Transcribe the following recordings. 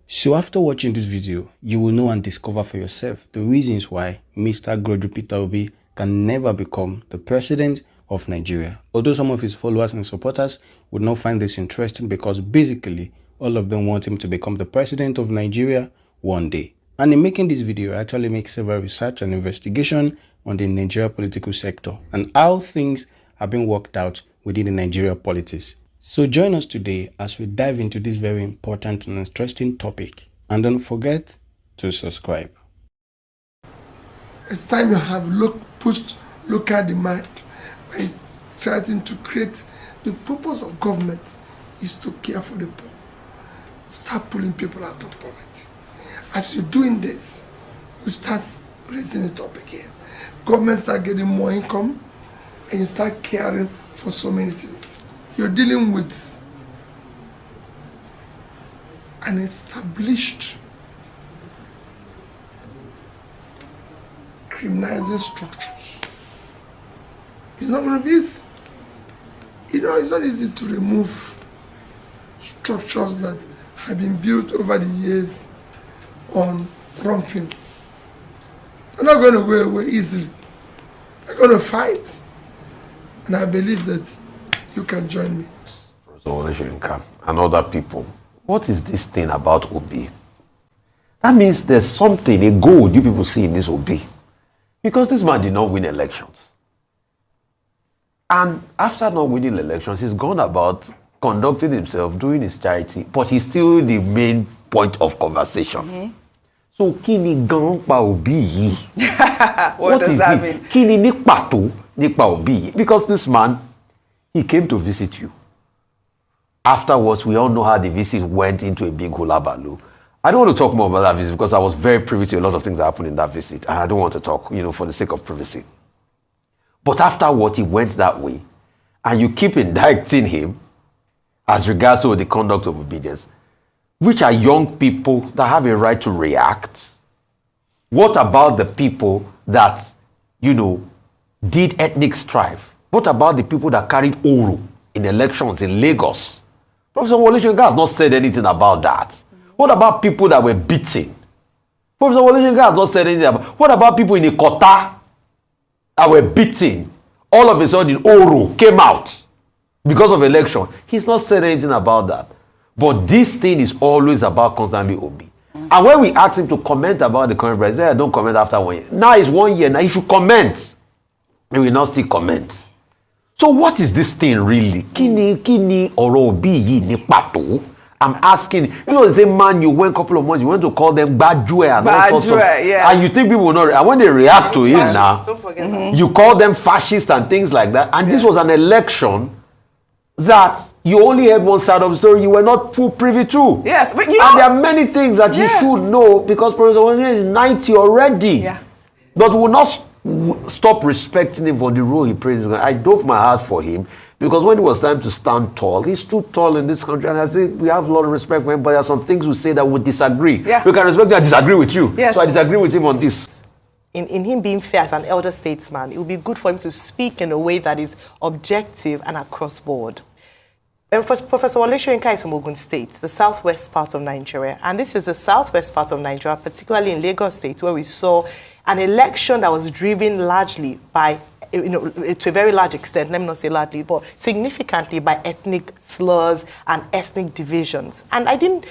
So after watching this video, you will know and discover for yourself the reasons why Mr. Godwin Peter Obi can never become the president of Nigeria. Although some of his followers and supporters would not find this interesting because basically all of them want him to become the president of Nigeria one day. And in making this video, I actually make several research and investigation on the Nigeria political sector and how things have been worked out within the Nigeria politics. So join us today as we dive into this very important and interesting topic. And don't forget to subscribe. It's time you have look at the mind by trying to create the purpose of government is to care for the poor. Start pulling people out of poverty. As you're doing this, you start raising it up again. Government start getting more income and you start caring for so many things. You're dealing with an established criminalizing structures. It's not going to be easy. You know, it's not easy to remove structures that have been built over the years on wrong things. They're not going to go away easily. They're going to fight. And I believe that you can join me. Soyinka and other people. What is this thing about Obi? That means there's something, a goal you people see in this Obi. Because this man did not win elections. And after not winning elections, he's gone about conducting himself, doing his charity, but he's still the main point of conversation. Mm-hmm. So, kini gan pa Obi? What does that mean? Kini ni pato ni pa Obi? Because this man, he came to visit you. Afterwards, we all know how the visit went into a big hula baloo. I don't want to talk more about that visit because I was very privy to a lot of things that happened in that visit. And I don't want to talk, for the sake of privacy. But afterwards, he went that way. And you keep indicting him as regards to the conduct of obedience, which are young people that have a right to react. What about the people that, did ethnic strife? What about the people that carried Oro in elections in Lagos? Professor Wole has not said anything about that. What about people that were beaten? Professor Wole has not said anything about. What about people in Ikota that were beaten? All of a sudden, Oro came out because of election. He's not said anything about that. But this thing is always about constantly Obi. And when we ask him to comment about the current president, I don't comment after 1 year. Now it's 1 year. Now he should comment. He will not still comment. So what is this thing really? Kini oro Obi yi ni pato? I'm asking, the same man you went a couple of months, you went to call them Badjue and all sorts of, yeah. And you think people will not, and when they react to him now, don't forget that. You call them fascists and things like that. And this was an election that you only heard one side of the story, you were not full privy to. Yes, but and there are many things that you should know because Professor Wole is 90 already. Yeah. But we will not stop respecting him for the role he plays. I dove my heart for him because when it was time to stand tall, he stood tall in this country. And I say we have a lot of respect for him, but there are some things we say that we disagree. Yeah. We can respect you and disagree with you. Yes. So I disagree with him on this. In him being fair as an elder statesman, it would be good for him to speak in a way that is objective and across board. Professor Wole is from Ogun State, the southwest part of Nigeria. And this is the southwest part of Nigeria, particularly in Lagos State, where we saw an election that was driven largely by, to a very large extent, let me not say largely, but significantly by ethnic slurs and ethnic divisions. And I didn't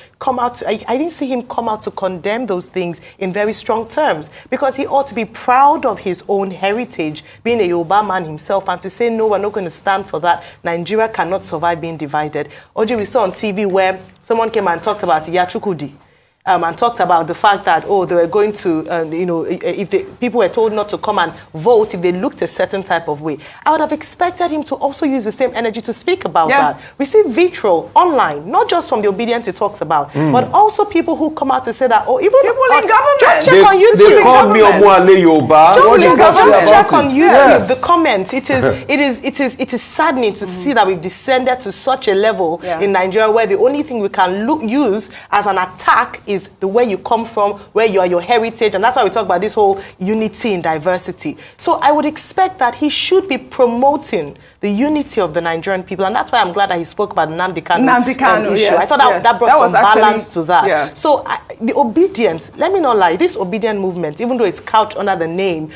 see him come out to condemn those things in very strong terms, because he ought to be proud of his own heritage, being a Yoruba man himself, and to say, no, we're not going to stand for that. Nigeria cannot survive being divided. Oji, we saw on TV where someone came and talked about Yachukudi. And talked about the fact that, they were going to, if people were told not to come and vote if they looked a certain type of way. I would have expected him to also use the same energy to speak about that. We see vitriol online, not just from the obedience he talks about, but also people who come out to say that, even people in government. Just check on YouTube. They called me Omuale Yoba. Just check on YouTube, the comments. It is saddening to see that we've descended to such a level in Nigeria where the only thing we can use as an attack is the way you come from, where you are, your heritage, and that's why we talk about this whole unity in diversity. So I would expect that he should be promoting the unity of the Nigerian people, and that's why I'm glad that he spoke about the Nnamdi Kanu issue. Yes, I thought that brought some balance to that. Yeah. So the obedience, let me not lie, this obedient movement, even though it's couched under the name,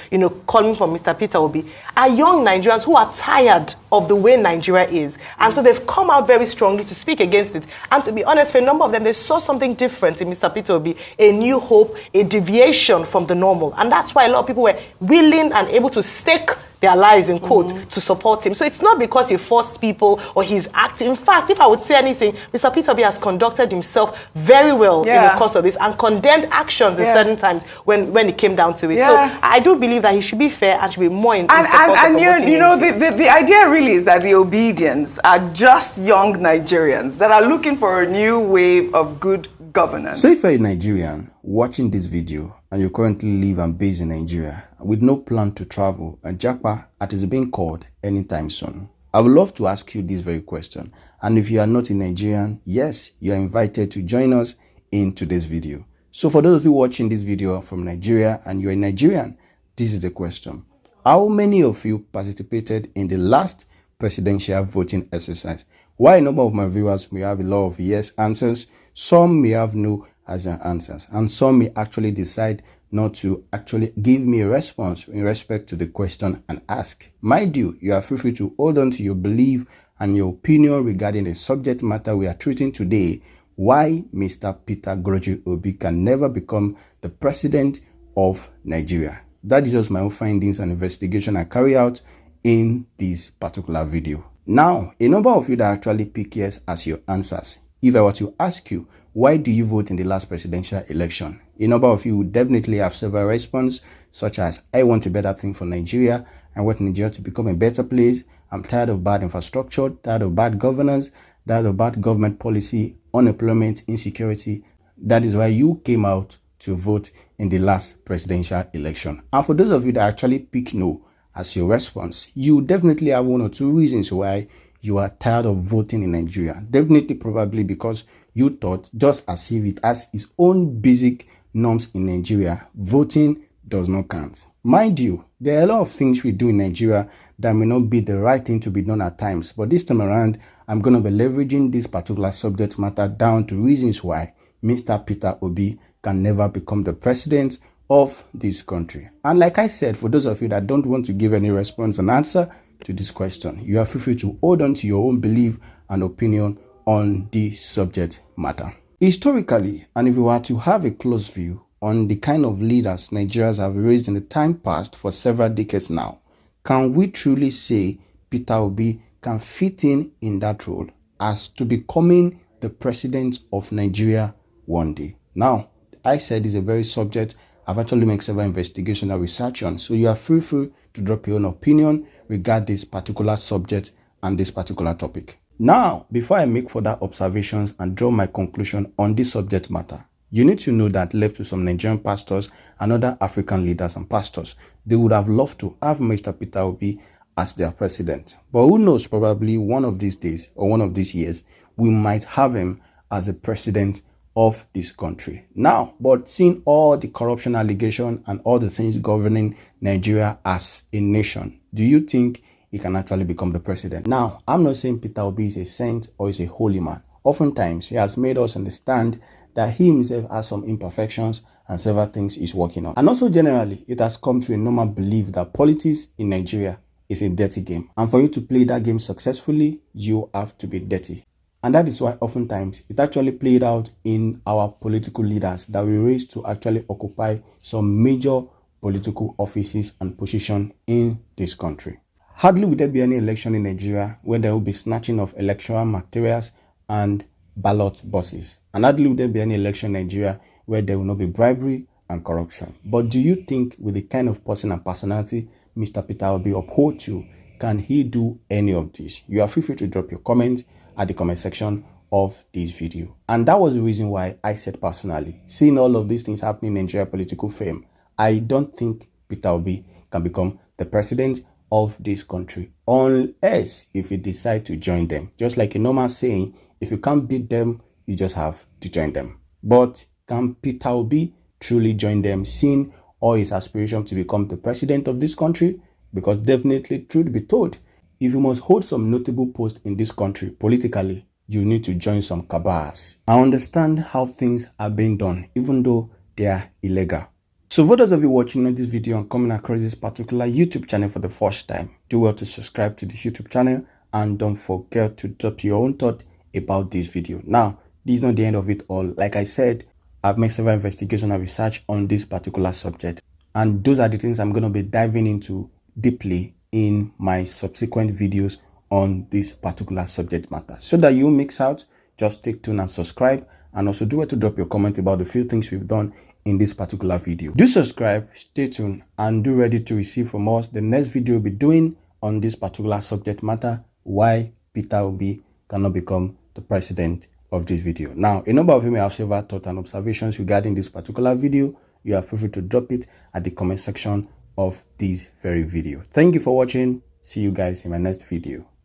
calling for Mr. Peter Obi, are young Nigerians who are tired of the way Nigeria is. And so they've come out very strongly to speak against it. And to be honest, for a number of them, they saw something different in Mr. Peter Obi, a new hope, a deviation from the normal. And that's why a lot of people were willing and able to stake their lives, in quote, to support him. So it's not because he forced people or he's acting. In fact, if I would say anything, Mr. Peter Obi has conducted himself very well in the course of this and condemned actions at certain times when it came down to it. So I do believe that he should be fair and should be more in support of promoting the idea really is that the obedience are just young Nigerians that are looking for a new wave of good governance. So if you're a Nigerian watching this video and you currently live and based in Nigeria with no plan to travel, and Japa as is being called anytime soon, I would love to ask you this very question. And if you are not a Nigerian, yes, you are invited to join us in today's video. So for those of you watching this video from Nigeria and you're a Nigerian, this is the question. How many of you participated in the last presidential voting exercise? While a number of my viewers may have a lot of yes answers, some may have no as their answers, and some may actually decide not to actually give me a response in respect to the question and ask. Mind you, you are free to hold on to your belief and your opinion regarding the subject matter we are treating today, why Mr. Peter Obi can never become the president of Nigeria. That is just my own findings and investigation I carry out in this particular video. Now, a number of you that actually pick yes as your answers. If I were to ask you, why do you vote in the last presidential election? A number of you would definitely have several responses, such as, I want a better thing for Nigeria. I want Nigeria to become a better place. I'm tired of bad infrastructure, tired of bad governance, tired of bad government policy, unemployment, insecurity. That is why you came out to vote in the last presidential election. And for those of you that actually pick no as your response, you definitely have one or two reasons why you are tired of voting in Nigeria. Definitely probably because you thought, just as if it has its own basic norms in Nigeria, voting does not count. Mind you, there are a lot of things we do in Nigeria that may not be the right thing to be done at times. But this time around, I'm going to be leveraging this particular subject matter down to reasons why Mr. Peter Obi can never become the president of this country. And like I said, for those of you that don't want to give any response and answer to this question, you are free to hold on to your own belief and opinion on this subject matter. Historically, and if you were to have a close view on the kind of leaders Nigerians have raised in the time past for several decades now, can we truly say Peter Obi can fit in that role as to becoming the president of Nigeria one day? Now, I said it's a very subject I've actually made several investigations and research on, so you are free to drop your own opinion regarding this particular subject and this particular topic. Now, before I make further observations and draw my conclusion on this subject matter, you need to know that left to some Nigerian pastors and other African leaders and pastors, they would have loved to have Mr. Peter Obi as their president. But who knows, probably one of these days or one of these years, we might have him as the president of this country. Now, but seeing all the corruption allegation and all the things governing Nigeria as a nation, do you think he can actually become the president? Now, I'm not saying Peter Obi is a saint or is a holy man. Oftentimes, he has made us understand that he himself has some imperfections and several things he's working on. And also generally, it has come to a normal belief that politics in Nigeria is a dirty game. And for you to play that game successfully, you have to be dirty. And that is why oftentimes it actually played out in our political leaders that we raised to actually occupy some major political offices and positions in this country. Hardly will there be any election in Nigeria where there will be snatching of electoral materials and ballot boxes. And hardly will there be any election in Nigeria where there will not be bribery and corruption. But do you think with the kind of person and personality Mr. Peter Obi uphold to, can he do any of this? You are free to drop your comments at the comment section of this video. And that was the reason why I said personally, seeing all of these things happening in Nigeria political fame, I don't think Peter Obi can become the president of this country unless if you decide to join them. Just like a normal saying, if you can't beat them, you just have to join them. But Can Peter Obi truly join them, seeing all his aspiration to become the president of this country? Because definitely, truth be told, if you must hold some notable post in this country politically, you need to join some cabals. I understand how things are being done, even though they are illegal. So for those of you watching on this video and coming across this particular YouTube channel for the first time, do well to subscribe to this YouTube channel and don't forget to drop your own thought about this video. Now, this is not the end of it all. Like I said, I've made several investigations and research on this particular subject, and those are the things I'm going to be diving into deeply in my subsequent videos on this particular subject matter. So that you mix out, just stay tuned and subscribe, and also do well to drop your comment about the few things we've done in this particular video. Do subscribe, stay tuned, and do ready to receive from us the next video we'll be doing on this particular subject matter, why Peter Obi cannot become the president of this video. Now, a number of you may have several thoughts and observations regarding this particular video. You are free to drop it at the comment section of this very video. Thank you for watching. See you guys in my next video.